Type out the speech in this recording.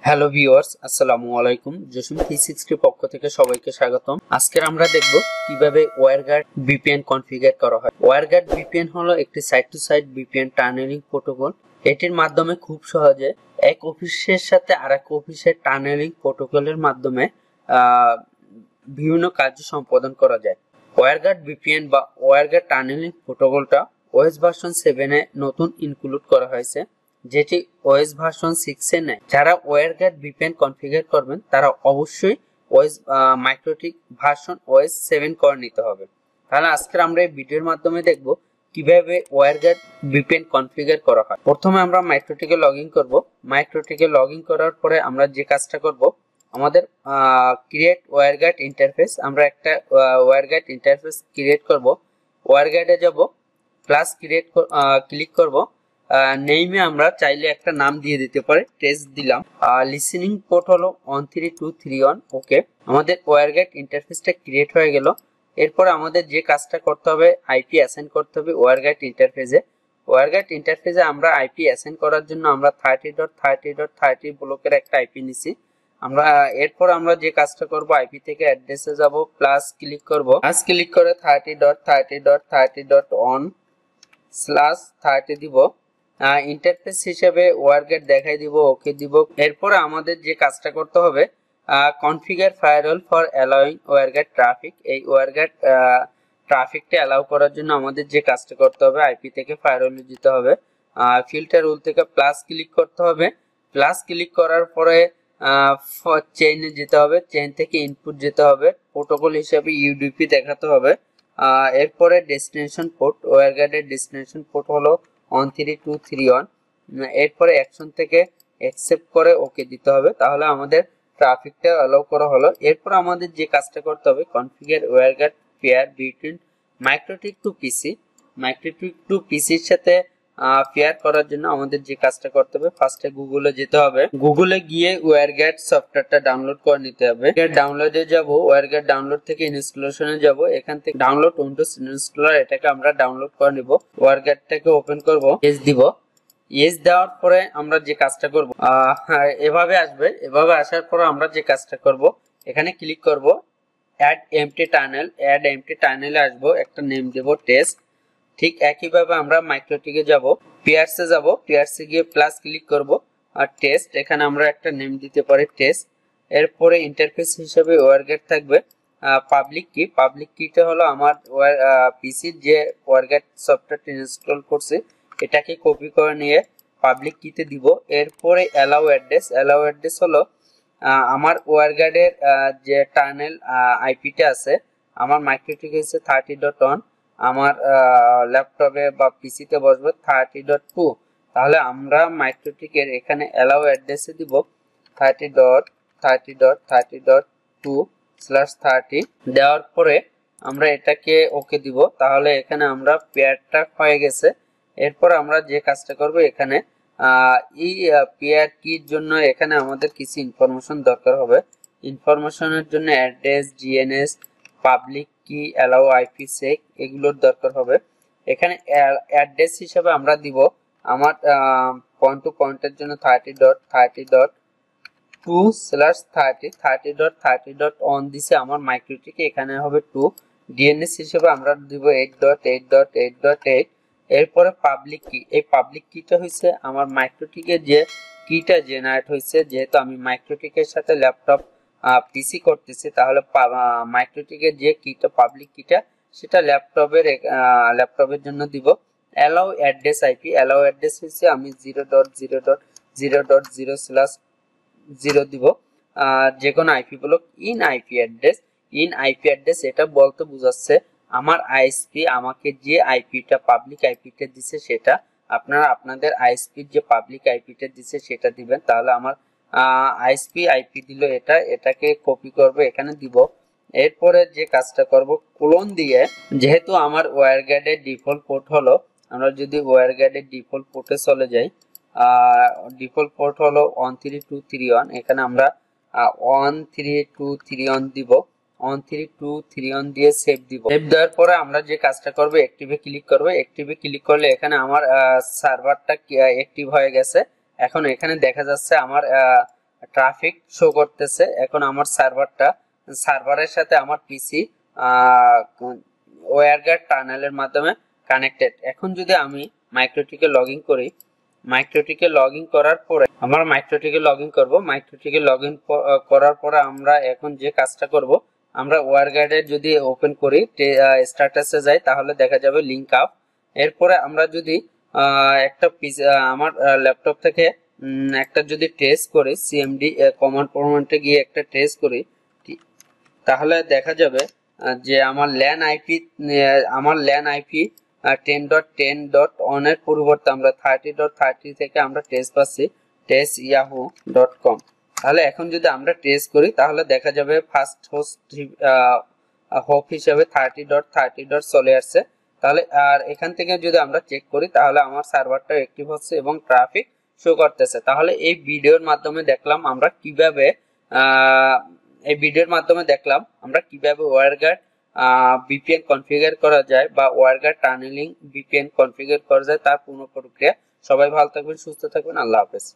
Hello viewers, আসসালামু আলাইকুম। জসিম 360 পক্ষ থেকে সবাইকে স্বাগতম। আজকে আমরা দেখব কিভাবে ওয়্যারগার্ড ভিপিএন কনফিগার করা হয়। ওয়্যারগার্ড ভিপিএন হলো একটি site to site VPN tunnelling protocol. এটির মাধ্যমে খুব সহজে এক অফিসের সাথে আরেক অফিসের টানেলিং প্রোটোকলের মাধ্যমে বিভিন্ন কার্য সম্পাদন করা যায়। ওয়্যারগার্ড ভিপিএন বা ওয়্যারগার্ড টানেলিং প্রোটোকলটা ওএস ভার্সন 7 এ নতুন ইনক্লুড করা হয়েছে, যেটি ওএস ভার্সন 6 এ নেই। যারা ওয়্যারগার্ড ভিপিএন কনফিগার করবেন তারা অবশ্যই ওএস মাইক্রোটিক ভার্সন ওএস 7 করে নিতে হবে। তাহলে আজকে আমরা এই ভিডিওর মাধ্যমে দেখব কিভাবে ওয়্যারগার্ড ভিপিএন কনফিগার করা হয়। প্রথমে আমরা মাইক্রোটিকে লগইন করব। মাইক্রোটিকে লগইন করার পরে আমরা যে কাজটা করব, আমাদের ক্রিয়েট ওয়্যারগার্ড ইন্টারফেস, আমরা একটা ওয়্যারগার্ড ইন্টারফেস ক্রিয়েট করব। ওয়্যারগার্ডে যাব, প্লাস ক্রিয়েট ক্লিক করব। নেইমে আমরা চাইলে একটা নাম দিয়ে দিতে পারি, টেস্ট দিলাম। লিসেনিং পোর্ট হলো 13231। ওকে, আমাদের ওয়্যারগার্ড ইন্টারফেসটা ক্রিয়েট হয়ে গেল। এরপর আমাদের যে কাজটা করতে হবে, আইপি অ্যাসাইন করতে হবে ওয়্যারগার্ড ইন্টারফেসে। ওয়্যারগার্ড ইন্টারফেসে আমরা আইপি অ্যাসাইন করার জন্য আমরা 30.30.30 ব্লকের একটা আইপি নিছি। আমরা এরপর আমরা যে কাজটা করব, আইপি থেকে অ্যাড্রেসে যাব, প্লাস ক্লিক করব। প্লাস ক্লিক করে 30.30.30.1/30 দিব। ইন্টারফেস হিসেবে ওয়্যারগার্ড দেখাই দিব, ওকে দিব। এরপর আমাদের যে কাজটা করতে হবে, configure firewall for allowing WireGuard traffic. এই ওয়্যারগার্ড ট্রাফিকটা অ্যালাউ করার জন্য আমাদের যে কাজটা করতে হবে, আইপি থেকে ফায়ারওয়ালে যেতে হবে, ফিল্টার রুল থেকে প্লাস ক্লিক করতে হবে। প্লাস ক্লিক করার পরে চেইনে যেতে হবে, চেইন থেকে ইনপুট যেতে হবে, প্রোটোকল হিসেবে ইউডিপি দেখাতে হবে। এরপরে ডেস্টিনেশন পোর্ট, ওয়্যারগার্ডের ডেস্টিনেশন পোর্ট হলো 13231। এরপরে অ্যাকশন থেকে অ্যাকসেপ্ট করে ওকে দিতে হবে, তাহলে আমাদের ট্রাফিকটা অ্যালাউ করা হলো। এরপর আমাদের যে কাজটা করতে হবে, configure WireGuard peer between MikroTik to PC. MikroTik to পিসির সাথে পেয়ার করার জন্য আমাদের যে কাজটা করতে হবে, ফার্স্টে গুগলে যেতে হবে। গুগলে গিয়ে ওয়্যারগার্ড সফটওয়্যারটা ডাউনলোড করে নিতে হবে। ডাউনলোডে যাব, ওয়্যারগার্ড ডাউনলোড থেকে ইনস্টলেশনে যাব, এখান থেকে ডাউনলোড উইন্ডোজ ইনস্টলার, এটাকে আমরা ডাউনলোড করে নিব। ওয়্যারগার্ডটাকে ওপেন করব, ইয়েস দিব। ইয়েস দেওয়ার পরে আমরা যে কাজটা করব, এভাবে আসবে। এভাবে আসার পরে আমরা যে কাজটা করব, এখানে ক্লিক করব, add MT tunnel. Add MT টানেলে আসবো, একটা নেম দেব টেস্ট। ঠিক একইভাবে আমরা মাইক্রোটিকে যাব, পিয়ার্সে যাব, পিয়ার্সে গিয়ে প্লাস ক্লিক করব, আর টেস্ট, এখানে আমরা একটা নেম দিতে পারি টেস্ট। এরপরে ইন্টারফেস হিসেবে ওয়্যারগার্ড থাকবে। পাবলিক কি, পাবলিক কিটা হলো আমার পিসির যে ওয়্যারগার্ড সফটওয়্যারটা ইনস্টল করছে, এটাকে কপি করে নিয়ে পাবলিক কিতে দিব। এরপরে অ্যালাউ অ্যাড্রেস, অ্যালাউ অ্যাড্রেস হলো আমার ওয়্যারগার্ডের যে টানেল আইপিটা আছে, আমার মাইক্রোটিক হচ্ছে 30.1, আমার ল্যাপটপে বা পিসিতে বসবে 30.2। তাহলে আমরা মাইক্রোটিকের এখানে অ্যালাউ অ্যাড্রেসে দিব 30.30.30.2/30। দেওয়ার পরে আমরা এটাকে ওকে দিব, তাহলে এখানে আমরা পেয়ারটা হয়ে গেছে। এরপর আমরা যে কাজটা করব, এখানে এই পেয়ার কির জন্য এখানে আমাদের কিছু ইনফরমেশন দরকার হবে। ইনফরমেশনের জন্য অ্যাড্রেস, জিএনএস, পাবলিক কি, অ্যালাউ আইপি সেক, এগুলোর দরকার হবে। এখানে অ্যাড্রেস হিসেবে আমরা দিব আমার পয়েন্ট টু পয়েন্টের জন্য 30.30.2/30 দিছে আমার মাইক্রোটিকে, এখানে হবে 2। ডিএনএস হিসেবে আমরা দিব 8.8.8.8। এরপরে পাবলিক কি, এই পাবলিক কিটা হচ্ছে আমার মাইক্রোটিকের যে কিটা জেনারেট হয়েছে, যেহেতু আমি মাইক্রোটিকের সাথে ল্যাপটপ পিসি করতেছি, তাহলে মাইক্রোটিকের যে কিটা পাবলিক কিটা, সেটা ল্যাপটপের জন্য দিব। Allow address IP, allow address হচ্ছে আমি 0.0.0.0/0 দিব। যে কোনো IP block. In IP address, in IP address এটা বলতে বোঝাচ্ছে আমার আইএসপি আমাকে যে আইপিটা পাবলিক আইপিটা দিছে সেটা, আপনারা আপনাদের আইএসপির যে পাবলিক আইপিটা দিছে সেটা দিবেন। তাহলে আমার আইএসপি আইপি দিল এটা, এটাকে কপি করব, এখানে দিব। এরপরে যে কাজটা করব, কোলন দিয়ে, যেহেতু আমার ওয়্যারগার্ডের ডিফল্ট পোর্ট হলো, আমরা যদি ওয়্যারগার্ডের ডিফল্ট পোর্টে চলে যাই, ডিফল্ট পোর্ট হলো 13231, এখানে আমরা 13231 দিব। 13231 দিয়ে সেভ দিব। সেভ দেওয়ার পরে আমরা যে কাজটা করব, অ্যাক্টিভে ক্লিক করব। অ্যাক্টিভে ক্লিক করলে এখানে আমার সার্ভারটা অ্যাক্টিভ হয়ে গেছে। এখন এখানে দেখা যাচ্ছে আমার ট্রাফিক শো করতেছে। এখন আমার সার্ভারের সাথে আমার পিসি ওয়্যারগার্ড টানেলের মাধ্যমে কানেক্টেড। এখন যদি আমি মাইক্রোটিকে লগ ইন করি, মাইক্রোটিকে লগ ইন করার পরে আমার মাইক্রোটিকে লগ ইন করবো। মাইক্রোটিকে লগ ইন করার পরে আমরা এখন যে কাজটা করব, আমরা ওয়্যারগার্ডে যদি ওপেন করি, স্ট্যাটাসে যাই, তাহলে দেখা যাবে লিঙ্ক আপ। এরপরে আমরা যদি একটা আমার ল্যাপটপ থেকে একটা যদি টেস্ট করি, সিএমডি কমান্ড প্রম্পটে গিয়ে একটা টেস্ট করি, তাহলে দেখা যাবে যে আমার ল্যান আইপি 10.10.1 এর পরিবর্তে আমরা 30.30 থেকে আমরা টেস্ট পাচ্ছি test.yahoo.com। তাহলে এখন যদি আমরা টেস্ট করি, তাহলে দেখা যাবে ফার্স্ট হোপ হিসেবে 30.30 চলে আসছে। তাহলে আর এখান থেকে যদি আমরা চেক করি, তাহলে আমার সার্ভারটা অ্যাক্টিভ হচ্ছে এবং ট্রাফিক শো করতেছে। তাহলে এই ভিডিওর মাধ্যমে দেখলাম আমরা কিভাবে ওয়্যারগার্ড ভিপিএন কনফিগার করা যায় বা ওয়্যারগার্ড টানেলিং ভিপিএন কনফিগার করা যায়, তার পূর্ণ প্রক্রিয়া। সবাই ভালো থাকবেন, সুস্থ থাকবেন, আল্লাহ হাফেজ।